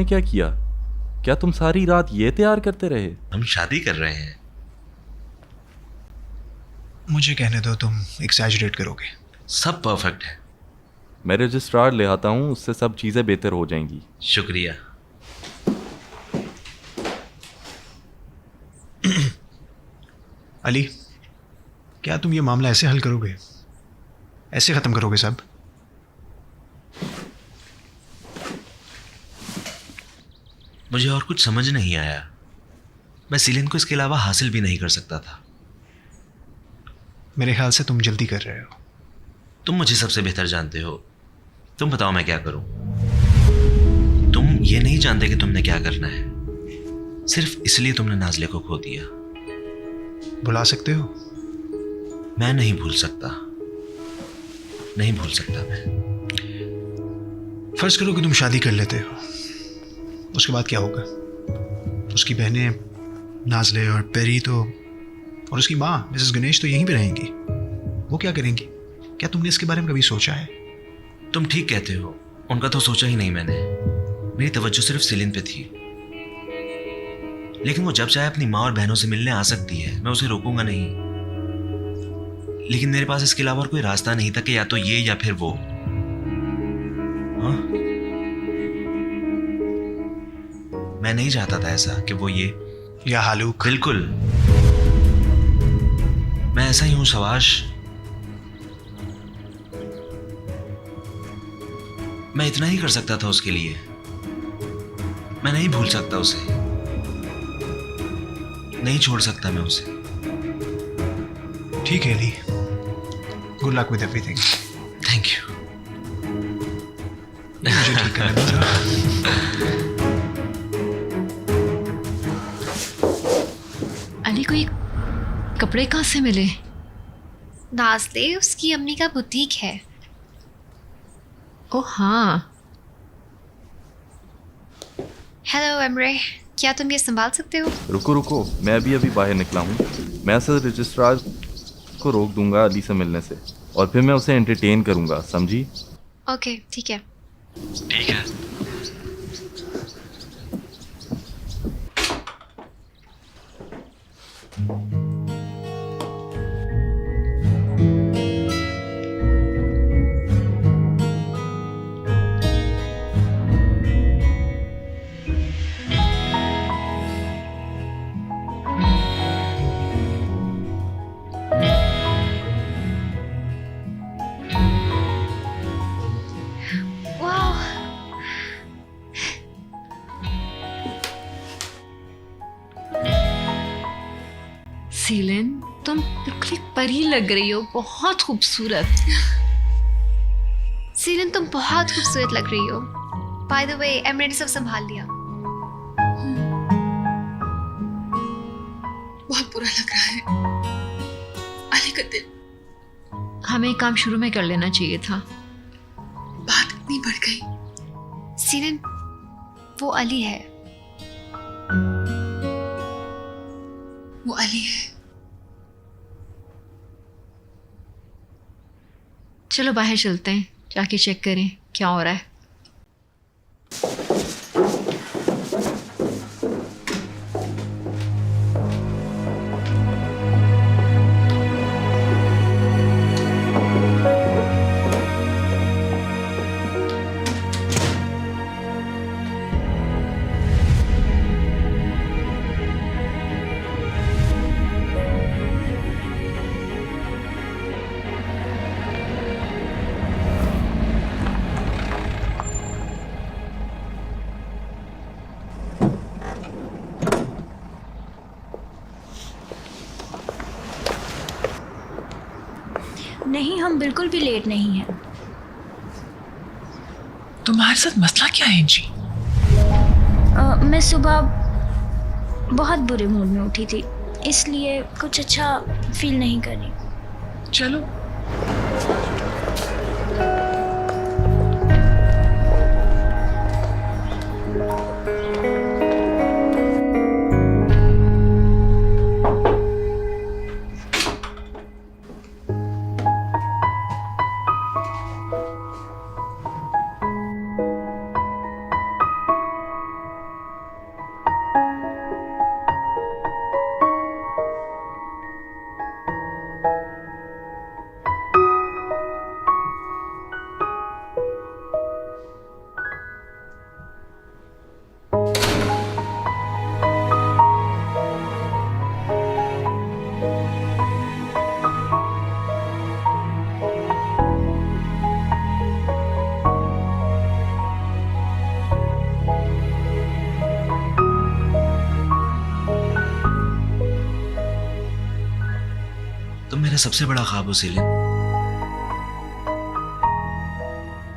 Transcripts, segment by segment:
तुमने क्या किया? क्या तुम सारी रात ये तैयार करते रहे? हम शादी कर रहे हैं। मुझे कहने दो, तुम एक्सैजरेट करोगे। सब परफेक्ट है। मैं रजिस्ट्रार ले आता हूँ, उससे सब चीज़ें बेहतर हो जाएंगी। शुक्रिया। अली, क्या तुम ये मामला ऐसे हल करोगे? ऐसे ख़त्म करोगे सब? मुझे और कुछ समझ नहीं आया। मैं सीलिन को इसके अलावा हासिल भी नहीं कर सकता था। मेरे ख्याल से तुम जल्दी कर रहे हो। तुम मुझे सबसे बेहतर जानते हो। तुम बताओ मैं क्या करूं? तुम ये नहीं जानते कि तुमने क्या करना है। सिर्फ इसलिए तुमने नाज़ले को खो दिया। बुला सकते हो? मैं नहीं भूल सकता। नहीं भूल सकता मैं। फर्ज करो कि तुम शादी कर लेते हो, उसके बाद क्या होगा? उसकी बहनें नाज़ले और पेरी तो, और उसकी माँ मिसेस गणेश तो यहीं पे रहेंगी। वो क्या करेंगी? क्या तुमने इसके बारे में कभी सोचा है? तुम ठीक कहते हो, उनका तो सोचा ही नहीं मैंने। मेरी तवज्जो सिर्फ सीलिन पे थी। लेकिन वो जब चाहे अपनी माँ और बहनों से मिलने आ सकती है, मैं उसे रोकूंगा नहीं। लेकिन मेरे पास इसके अलावा और कोई रास्ता नहीं था कि या तो ये या फिर वो। हाँ? मैं नहीं चाहता था ऐसा कि वो ये या हालूक? बिल्कुल। मैं ऐसा ही हूं सवाश। मैं इतना ही कर सकता था उसके लिए। मैं नहीं भूल सकता उसे। नहीं छोड़ सकता मैं उसे। ठीक है Ali, good luck with everything. Thank you. मुझे ठीक करने दो जरा। अली को ये कपड़े कहाँ से मिले? नाज़ले उसकी अम्मी का बुटीक है। ओह हाँ। हेलो एमरे, क्या तुम ये संभाल सकते हो? रुको रुको, मैं अभी अभी बाहर निकला हूँ। मैं सर रजिस्ट्रार को रोक दूंगा अली से मिलने से, और फिर मैं उसे एंटरटेन करूंगा, समझी? ओके ठीक है। ठीक है। वाह, सीलिन, तुम बिल्कुल एक परी लग रही हो, बहुत खूबसूरत। सीलिन तुम बहुत खूबसूरत लग रही हो। बाय द वे एमरे ने सब संभाल लिया। बहुत बुरा लग रहा है। अली का दिल। हमें काम शुरू में कर लेना चाहिए था। बात इतनी बढ़ गई। सीलिन, वो अली है। वो अली है। चलो बाहर चलते हैं, जाके चेक करें क्या हो रहा है। नहीं, हम बिल्कुल भी लेट नहीं हैं। तुम्हारे साथ मसला क्या है जी? मैं सुबह बहुत बुरे मूड में उठी थी, इसलिए कुछ अच्छा फील नहीं कर रही। चलो। तुम मेरा सबसे बड़ा ख्वाब हो सीलिन।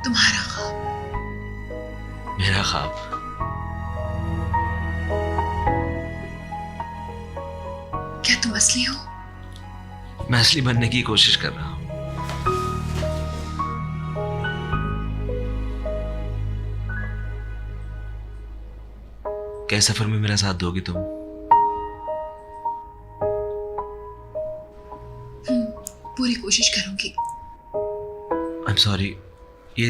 तुम्हारा ख्वाब। मेरा ख्वाब। क्या तुम असली हो? मैं असली बनने की कोशिश कर रहा हूं। क्या इस सफर में मेरा साथ दोगी तुम? पूरी कोशिश करूंगी। आई एम सॉरी, ये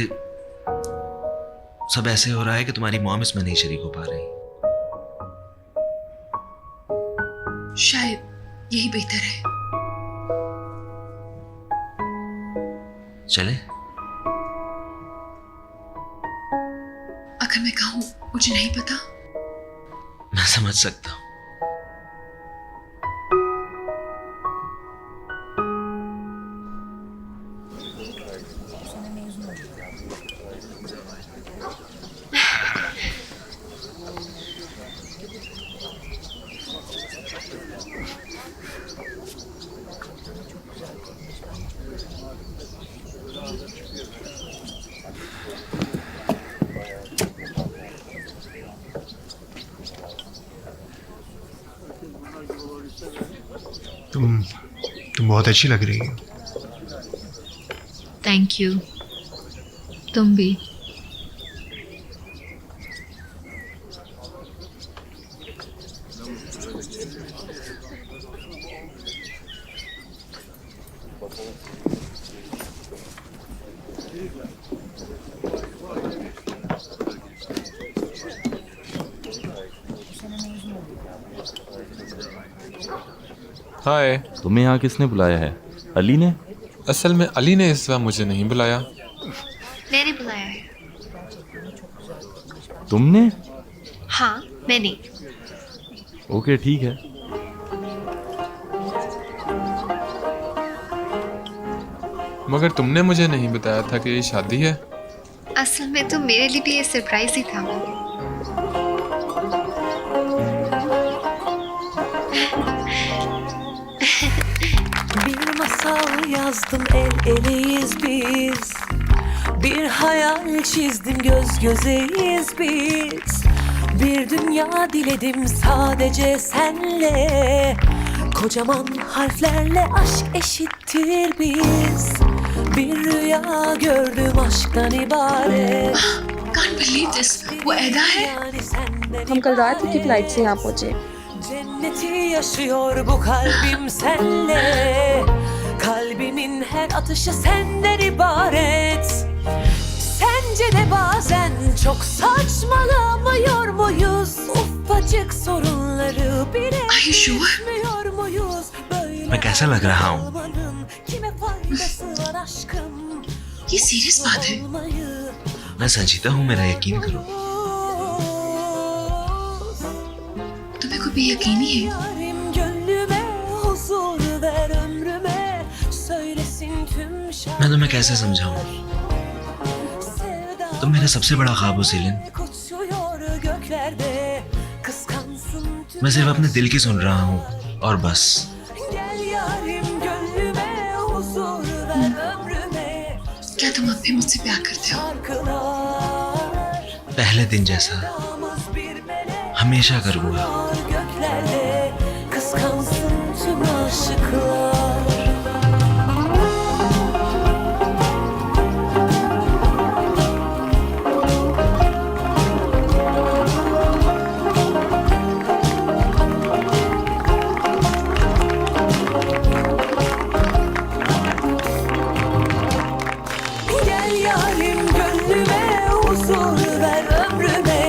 सब ऐसे हो रहा है कि तुम्हारी मॉम इसमें नहीं शरीक हो पा रही। शायद यही बेहतर है। चले? अगर मैं कहूं मुझे नहीं पता। मैं समझ सकता हूं। तुम बहुत अच्छी लग रही हो। Thank you. तुम भी। हाय। तुम्हें यहाँ किसने बुलाया है? अली ने? असल में अली ने इस बार मुझे नहीं बुलाया। मैंने बुलाया है। तुमने? हाँ मैंने। ओके ठीक है। मगर तुमने मुझे नहीं बताया था कि ये शादी है। असल में तो मेरे लिए भी ये सरप्राइज ही था। Bir masal yazdım, el eleyiz biz. Bir hayal çizdim, göz gözeyiz biz. Bir dünya diledim sadece senle. Kocaman harflerle aşk eşittir biz. Bir rüya gördüm aşktan ibaret. Can't believe this. वो एदा है। Yani senden हम कल रात की flight से यहाँ पहुँचे। Cenneti yaşıyor bu kalbim senle. Kalbimin her atışı senden ibaret. Sence de bazen çok saçmalamıyor muyuz? Ufacık sorunları bile Are you sure? çözmüyor muyuz? Böyle मैं कैसा लग रहा हूं? olmanın kime faydası var aşkım? ये serious बात है। Olmayı मैं संजीदा हूं, मेरा यकीन करो। तुम्हें कोई बेयकीनी है? Yarim gönlüme huzur ver ömrüme. Söylesin tüm मैं तुम्हें कैसे समझाऊं? तुम मेरा सबसे बड़ा ख्वाब हो सीलिन। uçuyor göklerde. Kıskansın tüm मैं सिर्फ अपने दिल की सुन रहा हूं और बस। Gel yarim gönlüme huzur ver ömrüme. क्या तुम अब भी मुझसे प्यार करते हो? Şarkılar पहले दिन जैसा yalnız bir melek हमेशा करूंगा। uçuyor göklerde. Kıskansın tüm aşıklar. Gel yarim gönlüme huzur ver ömrüme.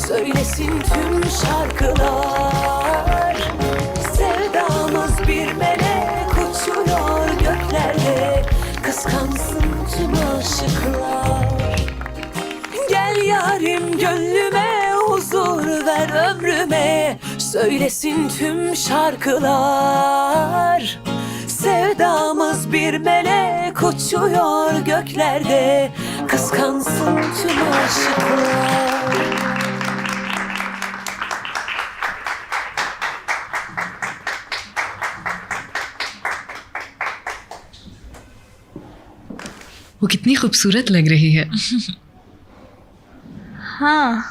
Söylesin tüm şarkılar. Sevdamız bir melek uçuyor göklerde. Kıskansın tüm aşıklar. Gel yarim gönlüme huzur ver ömrüme. Söylesin tüm şarkılar. Sevdamız bir melek uçuyor göklerde. Kıskansın tüm aşıklar. वो कितनी खूबसूरत लग रही है। हाँ,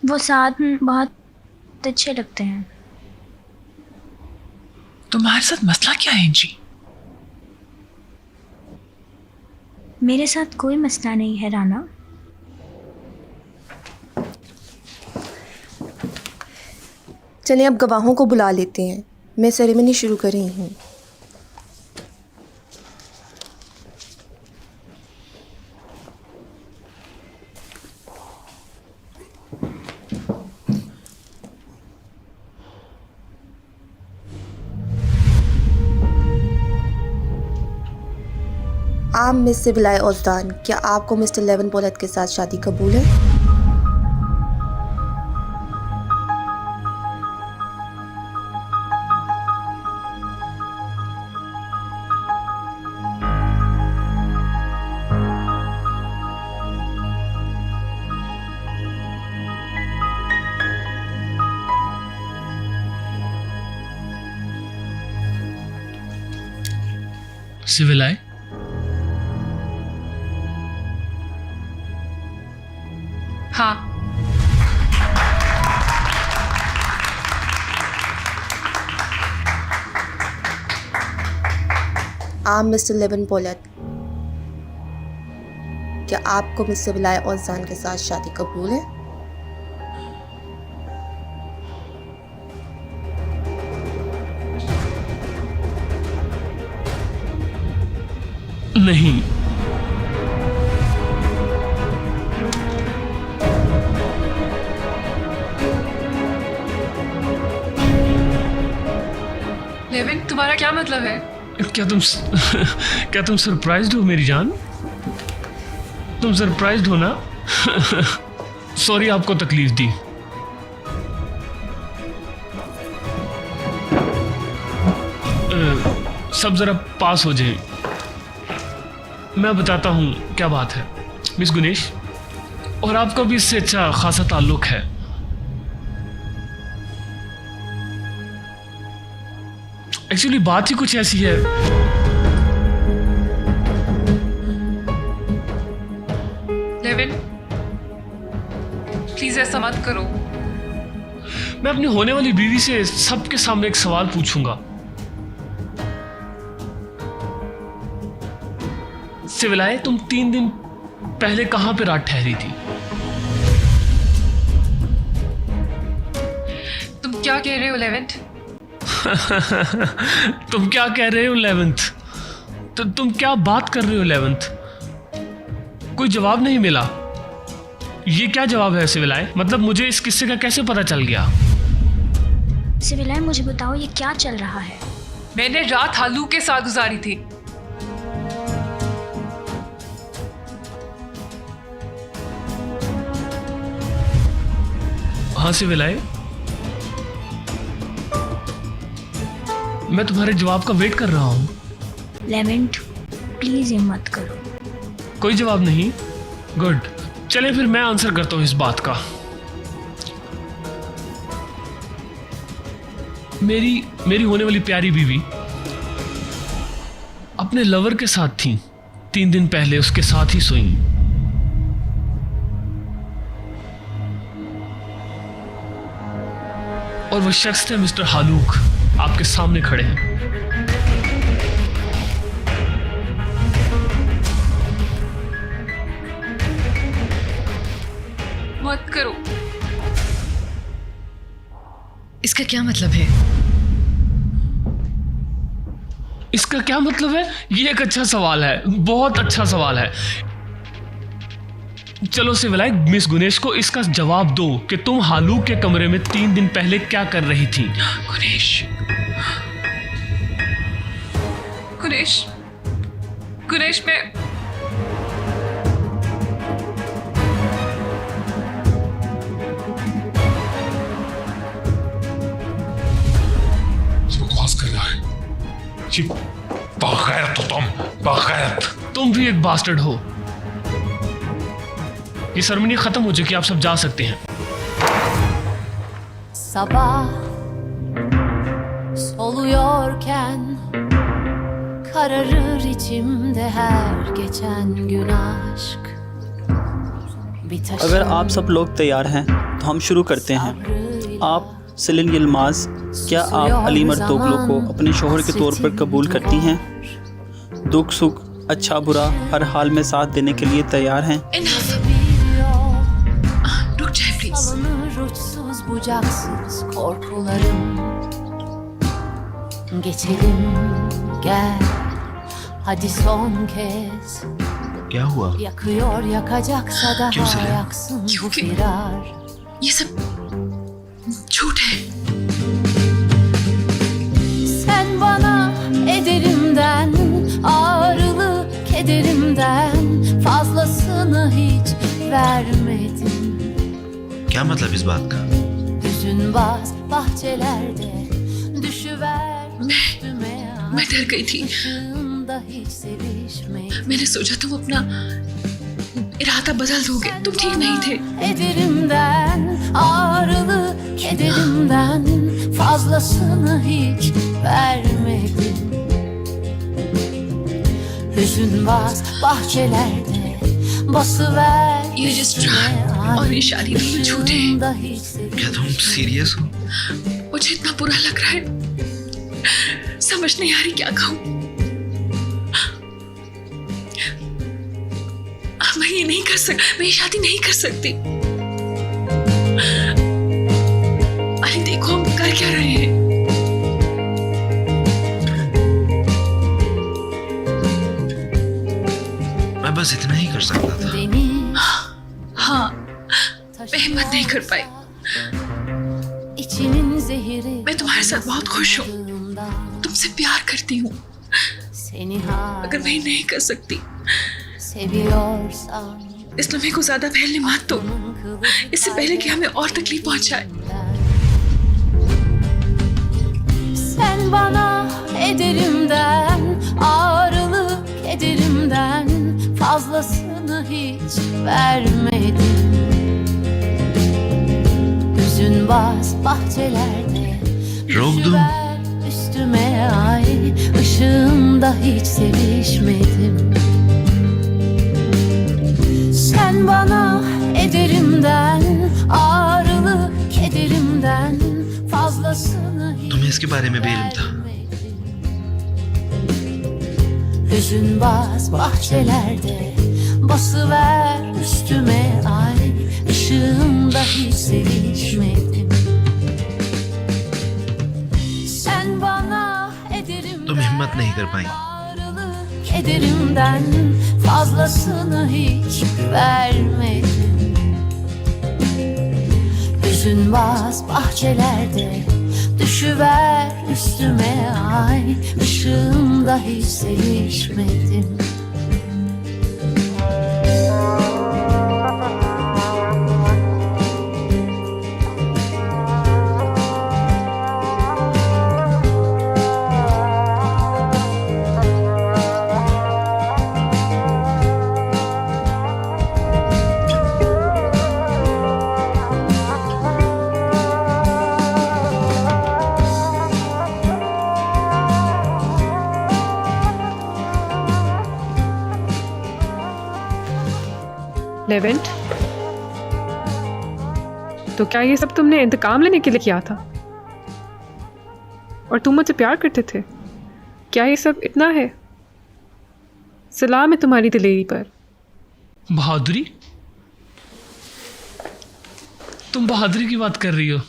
वो साथ में बहुत अच्छे लगते हैं। तुम्हारे साथ मसला क्या है एंजी? मेरे साथ कोई मसला नहीं है राना। चलिए अब गवाहों को बुला लेते हैं, मैं सेरेमनी शुरू कर रही हूँ। आप मिस सिबिलाए ओज़दान, क्या आपको मिस्टर लेवन पोलैट के साथ शादी कबूल है? सिविलाए, हाँ। आप मिस्टर लेवन पोलैट, क्या आपको मिस सिबिलाए ओज़दान के साथ शादी कबूल है? नहीं। लेविन, तुम्हारा क्या मतलब है? क्या तुम सरप्राइज्ड हो मेरी जान? तुम सरप्राइज्ड हो ना? सॉरी आपको तकलीफ दी। सब जरा पास हो जाए, मैं बताता हूँ क्या बात है। मिस गुनेश, और आपका भी इससे अच्छा खासा ताल्लुक है। एक्चुअली बात ही कुछ ऐसी है। लेविन, प्लीज ऐसा मत करो। मैं अपनी होने वाली बीवी से सबके सामने एक सवाल पूछूंगा। सिविलाए, तुम 3 दिन पहले कहां पे रात ठहरी थी? तुम क्या कह रहे हो लेविन? तुम क्या कह रहे हो लेवंथ? तुम क्या बात कर रहे हो लेवंथ? कोई जवाब नहीं मिला। ये क्या जवाब है सिविलाए? मतलब मुझे इस किस्से का कैसे पता चल गया? सिविलाए, मुझे बताओ ये क्या चल रहा है? मैंने रात हालू के साथ गुजारी थी। हाँ सिविलाए, मैं तुम्हारे जवाब का वेट कर रहा हूं। लेवेंट, प्लीज ये मत करो। कोई जवाब नहीं? गुड, चले फिर मैं आंसर करता हूं इस बात का। मेरी होने वाली प्यारी बीवी अपने लवर के साथ थी। 3 दिन पहले उसके साथ ही सोई। और वो शख्स थे मिस्टर हालूक, आपके सामने खड़े हैं। मत करो। इसका क्या मतलब है? इसका क्या मतलब है? ये एक अच्छा सवाल है, बहुत अच्छा सवाल है। चलो सिविलाए, मिस गुनेश को इसका जवाब दो कि तुम हालूक के कमरे में 3 दिन पहले क्या कर रही थी? गुनेश मैं बकवास कर रहा है। बगैरत हो तुम, बगैरत। तुम भी एक बास्टर्ड हो। ये सेरेमनी खत्म हो चुकी है, आप सब जा सकते हैं। Sabah soluyorken kararır içimde her geçen gün aşk. अगर आप सब लोग तैयार हैं तो हम शुरू करते हैं। आप सिलिन यिल्माज, क्या आप अली मर्तोगलो को अपने शोहर के तौर पर कबूल करती हैं? दुख सुख अच्छा बुरा हर हाल में साथ देने के लिए teyar हैं? रुक जाए please. Salınır uçsuz bucaksız korkularım. Geçelim gel hadi son kez. क्या हुआ? Yakıyor yakacaksa Kim daha Selin? yaksın bu Çünkü- firar. ये सब झूठ है। Sen bana ederimden, ağrılı kederimden fazlasını hiç vermedin. क्या मतलब इस बात का? Hüzünbaz bahçelerde düşüver üstüme. मैं डर गई थी। Işığında hiç sevişmedin. मैंने सोचा तुम अपना इरादा बदल दोगे, तुम ठीक नहीं थे। Ederimden, ağrılı kederimden fazlasını hiç vermedin. Hüzünbaz bahçelerde basıver ये रजिस्ट्रार और ये शादी दोनों झूठे हैं। ışığında hiç क्या तुम सीरियस हो? मुझे इतना बुरा लग रहा है, समझ नहीं आ रही क्या कहूँ। मैं ये नहीं कर सकती, मैं ये शादी नहीं कर सकती। अरे देखो हम कर क्या रहे हैं। मैं बस इतना ही कर सकता था। deniz हाँ, मैं हिम्मत नहीं कर पाई। içinin zehiri मैं तुम्हारे साथ बहुत खुश हूँ, तुमसे प्यार करती हूँ, seni मगर मैं ये नहीं कर सकती। seviyorsan इस लम्हे को ज्यादा फैलने मत दो, इससे पहले कि हमें और तकलीफ पहुंचाए। sen bana ederimden, ağrılı kederimden fazlasını hiç vermedin. Hüzünbaz bahçelerde रोक दूं? düşüver üstüme ay, ışığında hiç sevişmedim. Sen bana ederimden, ağrılı kederimden fazlasını hiç तुम्हें इसके बारे में बेइल्म था। Hüzünbaz bahçelerde basıver üstüme ay, ışığında hiç sevişmedim. Sen bana ederimden, तुम हिम्मत नहीं कर पाई। ağrılı kederimden fazlasını hiç vermedin. Hüzünbaz bahçelerde düşüver üstüme ay, ışığında hiç sevişmedim. Levant, तो क्या ये सब तुमने इंतकाम लेने के लिए किया था? और तुम मुझसे प्यार करते थे? क्या ये सब इतना है? सलाम है तुम्हारी दिलेरी पर। बहादुरी? तुम बहादुरी की बात कर रही हो?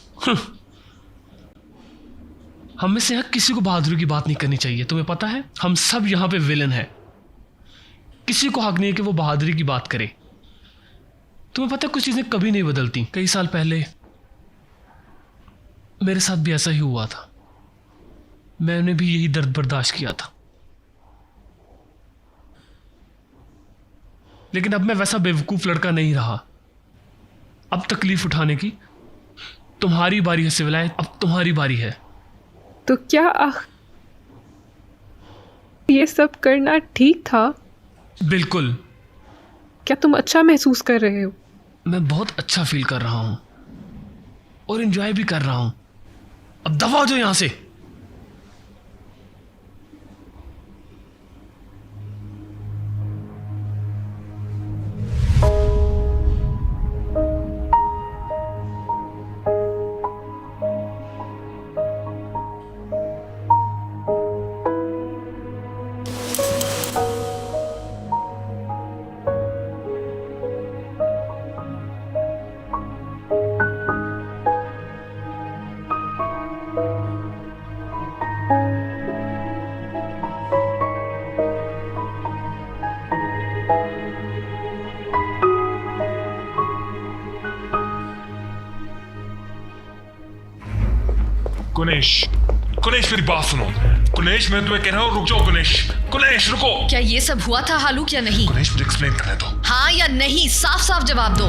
हम में से हर किसी को बहादुरी की बात नहीं करनी चाहिए, तुम्हें पता है? हम सब यहाँ पे विलन हैं। किसी को हक नहीं है कि वो बहादुरी की बात करे। तुम्हें पता है कुछ चीज़ें कभी नहीं बदलती। कई साल पहले मेरे साथ भी ऐसा ही हुआ था, मैंने भी यही दर्द बर्दाश्त किया था, लेकिन अब मैं वैसा बेवकूफ़ लड़का नहीं रहा। अब तकलीफ उठाने की तुम्हारी बारी है सिविलाय, अब तुम्हारी बारी है। तो क्या ये सब करना ठीक था? बिल्कुल। क्या तुम अच्छा महसूस कर रहे हो? मैं बहुत अच्छा फील कर रहा हूं और एंजॉय भी कर रहा हूं। अब दफा हो जाओ यहां से। गुनेश, गुनेश मेरी बात सुनो। गुनेश मैं तुम्हें कह रहा हूँ रुक जाओ। गुनेश, गुनेश रुको। क्या ये सब हुआ था हालूक या नहीं? गुनेश मुझे एक्सप्लेन करने दो। हाँ या नहीं, साफ साफ जवाब दो।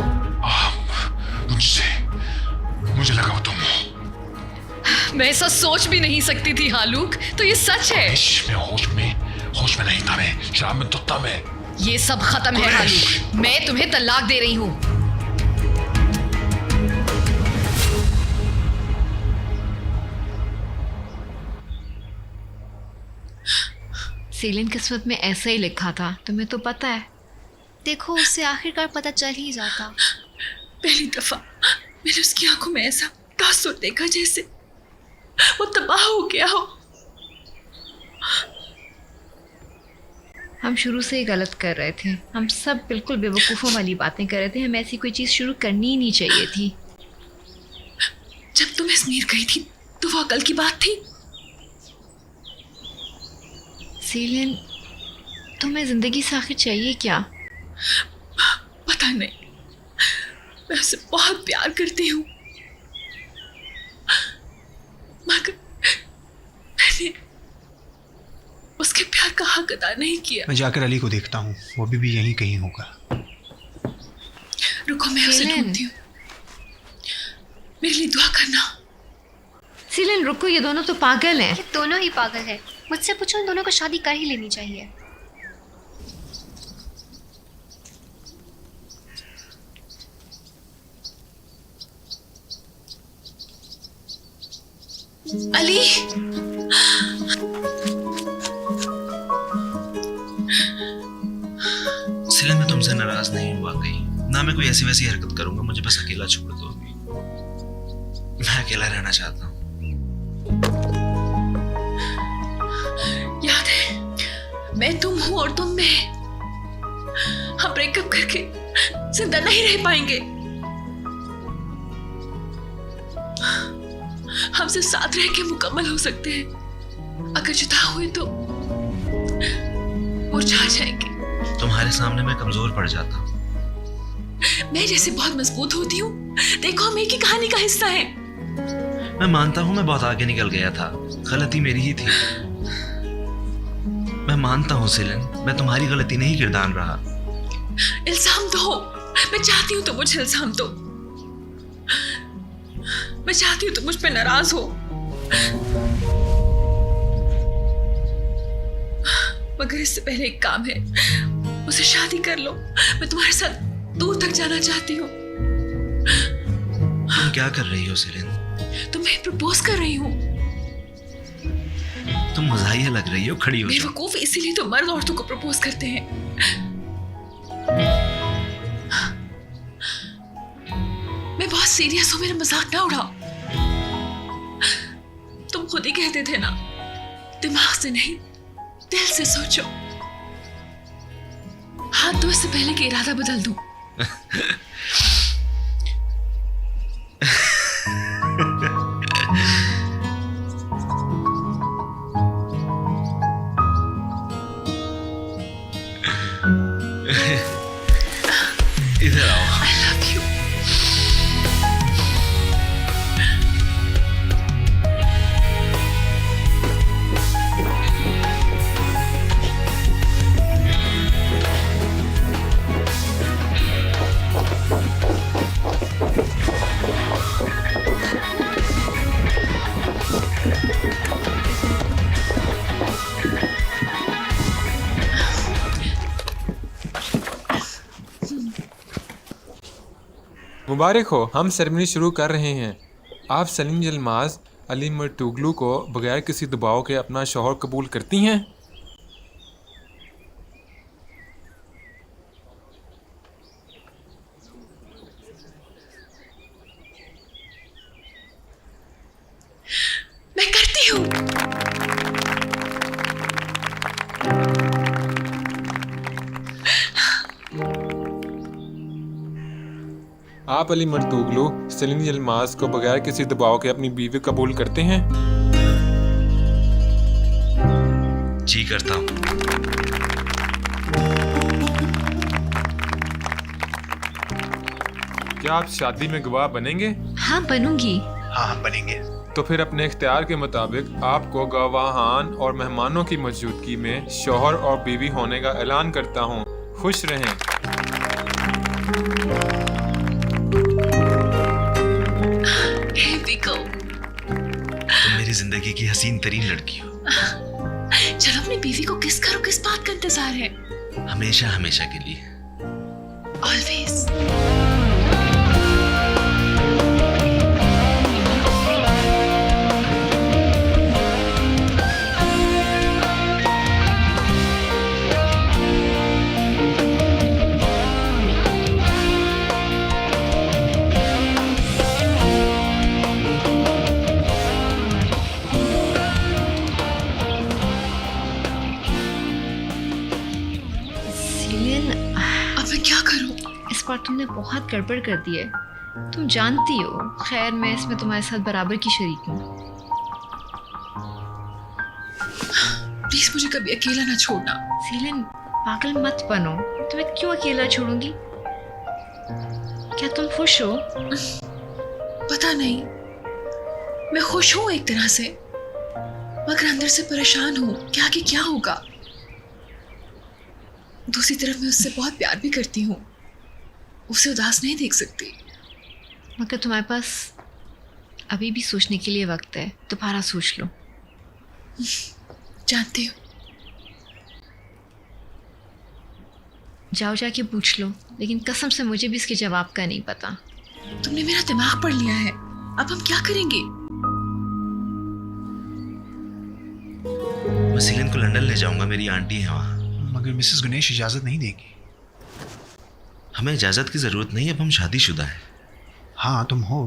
मुझे लगा वो तुम। मैं ऐसा सोच भी नहीं सकती थी हालूक, तो ये सच है। मैं होश में नहीं था, मैं शराब में तो था मैं। ये सब खत्म है हालूक, मैं तुम्हें तलाक दे रही हूँ। सीलिन किस्मत में ऐसा ही लिखा था, तुम्हें तो पता है। देखो उससे आखिरकार पता चल ही जाता। पहली दफा मैंने उसकी आंखों में ऐसा तासुर देखा जैसे वो तबाह हो गया हो। हम शुरू से ही गलत कर रहे थे, हम सब बिल्कुल बेवकूफ़ों वाली बातें कर रहे थे। हमें ऐसी कोई चीज़ शुरू करनी ही नहीं चाहिए थी। जब तुम अजमेर गई थी तो वो अकल की बात थी। सीलिन, तुम्हें जिंदगी से आखिर चाहिए क्या? पता नहीं, मैं उसे बहुत प्यार करती हूँ, मगर मैंने उसके प्यार का हक अदा नहीं किया। मैं जाकर अली को देखता हूँ, वो भी यहीं कहीं होगा। रुको, मैं उसे ढूंढती हूँ, मेरे लिए दुआ करना। सीलिन रुको, ये दोनों तो पागल हैं। ये दोनों ही पागल है। मुझसे पूछो, उन दोनों को शादी कर ही लेनी चाहिए। अली, सीलिन मैं तुमसे नाराज नहीं हूँ वाकई, ना मैं कोई ऐसी वैसी हरकत करूंगा। मुझे बस अकेला छोड़ दो अभी, मैं अकेला रहना चाहता हूँ। याद है, मैं तुम हूं और तुम मैं। हम ब्रेकअप करके जिंदा नहीं रह पाएंगे। हम सिर्फ साथ रह के मुकम्मल हो सकते हैं। अगर जुदा हुए तो मुरझा जाएंगे। तुम्हारे सामने मैं कमजोर पड़ जाता हूँ। मैं जैसे बहुत मजबूत होती हूँ। देखो, हम एक ही कहानी का हिस्सा है। मैं मानता हूँ मैं बहुत आगे निकल गया था, गलती मेरी ही थी। मैं मानता हूँ सीलिन, मैं तुम्हारी गलती नहीं किरदार रहा। इल्जाम दो, मैं चाहती हूँ तुम मुझे इल्जाम दो। मैं चाहती हूँ तुम मुझ पे नाराज हो, मगर इससे पहले एक काम है, मुझसे शादी कर लो। मैं तुम्हारे साथ दूर तक जाना चाहती हूँ। तुम क्या कर रही हो सीलिन? तुम्हें प्रपोज कर रही हूँ। तुम मजाहिया लग रही हो, खड़ी हो जाओ। बेवकूफ, इसीलिए तो मर्द औरतों को प्रपोज करते हैं। मैं बहुत सीरियस हूँ, मेरा मजाक ना उड़ाओ। तुम खुद ही कहते थे ना, दिमाग से नहीं दिल से सोचो। हाथ दो इससे पहले कि इरादा बदल दूं। इधर आओ। I love you. मुबारक हो, हम सेरेमनी शुरू कर रहे हैं। आप सलीम यलमाज अली मर्तुगलू को बगैर किसी दबाव के अपना शौहर कबूल करती हैं? मैं करती हूँ। आप अली मर्तुगलू सलीम यलमाज को बगैर किसी दबाव के अपनी बीवी कबूल करते हैं? जी करता हूँ। क्या आप शादी में गवाह बनेंगे? हाँ बनूंगी। हाँ हम बनेंगे। तो फिर अपने इख्तियार के मुताबिक आपको गवाहान और मेहमानों की मौजूदगी में शौहर और बीवी होने का ऐलान करता हूँ। खुश रहें। हे विको, तुम मेरी जिंदगी की हसीन तरीन लड़की हो। चलो अपनी बीवी को किस करो, किस बात का इंतजार है? हमेशा हमेशा के लिए। ऑलवेज। अब मैं क्या करूं? इस बार तुमने बहुत गड़बड़ कर दी है, तुम जानती हो। खैर, मैं इसमें तुम्हारे साथ बराबर की शरीक हूँ। प्लीज मुझे कभी अकेला ना छोड़ना। सीलिन, पागल मत बनो। तुम्हें क्यों अकेला छोड़ूंगी? क्या तुम खुश हो? पता नहीं, मैं खुश हूं एक तरह से, मगर अंदर से परेशान हूं कि आगे क्या होगा। दूसरी तरफ मैं उससे बहुत प्यार भी करती हूँ, उसे उदास नहीं देख सकती। मगर तुम्हारे पास अभी भी सोचने के लिए वक्त है, दोबारा सोच लो। जानती हूँ। जाओ जाके पूछ लो, लेकिन कसम से मुझे भी इसके जवाब का नहीं पता। तुमने मेरा दिमाग पढ़ लिया है, अब हम क्या करेंगे? मैं सीलिन को लंदन ले जाऊंगा, मेरी आंटी है वहाँ। मगर मिसेस गणेश इजाज़त नहीं देगी। हमें इजाज़त की ज़रूरत नहीं, अब हम शादीशुदा हैं। हाँ तुम हो,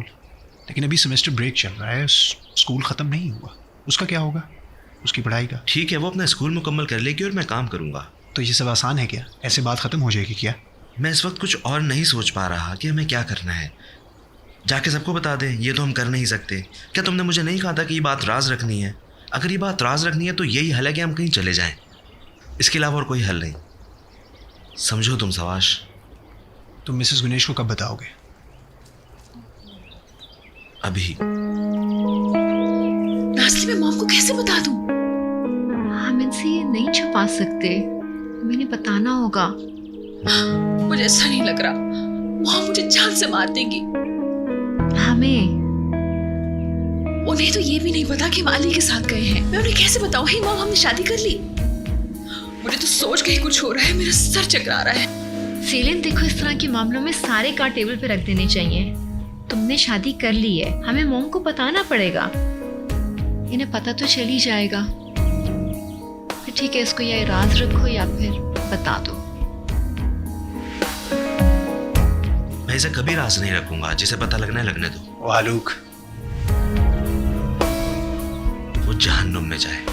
लेकिन अभी सेमेस्टर ब्रेक चल रहा है, स्कूल ख़त्म नहीं हुआ। उसका क्या होगा, उसकी पढ़ाई का? ठीक है, वो अपना स्कूल मुकम्मल कर लेगी और मैं काम करूँगा। तो ये सब आसान है क्या? ऐसे बात ख़त्म हो जाएगी क्या? मैं इस वक्त कुछ और नहीं सोच पा रहा कि हमें क्या करना है। जाके सबको बता दें, ये तो हम कर नहीं सकते। क्या तुमने मुझे नहीं कहा था कि ये बात राज रखनी है? अगर ये बात राज रखनी है तो यही हल है कि हम कहीं चले जाएं। इसके अलावा और कोई हल नहीं। समझो तुम सवाश। तुम मिसेस गणेश को कब बताओगे? अभी। नाज़ली, मैं मॉम को कैसे बता दूं? हम इनसे ये नहीं छुपा सकते, मैंने बताना होगा। मुझे अच्छा नहीं लग रहा, मॉम मुझे जान से मार देंगी। हमें उन्हें तो ये भी नहीं पता कि हम अली के साथ गए हैं। मैं उन्हें कैसे बताऊं? हे मॉम, हमने शादी कर ली। मुझे तो सोच के ही कुछ हो रहा है, मेरा सर चकरा रहा है। सीलिन, देखो, इस तरह के मामलों में सारे कार्ड टेबल पे रख देने चाहिए। तुमने शादी कर ली है, हमें मॉम को बताना पड़ेगा। इन्हें पता तो चल ही जाएगा। फिर ठीक है, इसको या राज रखो या फिर बता दो। मैं इसे कभी राज नहीं रखूंगा, जिसे पता लगना है लगने दो। वालूक, वो जहन्नुम में जाए।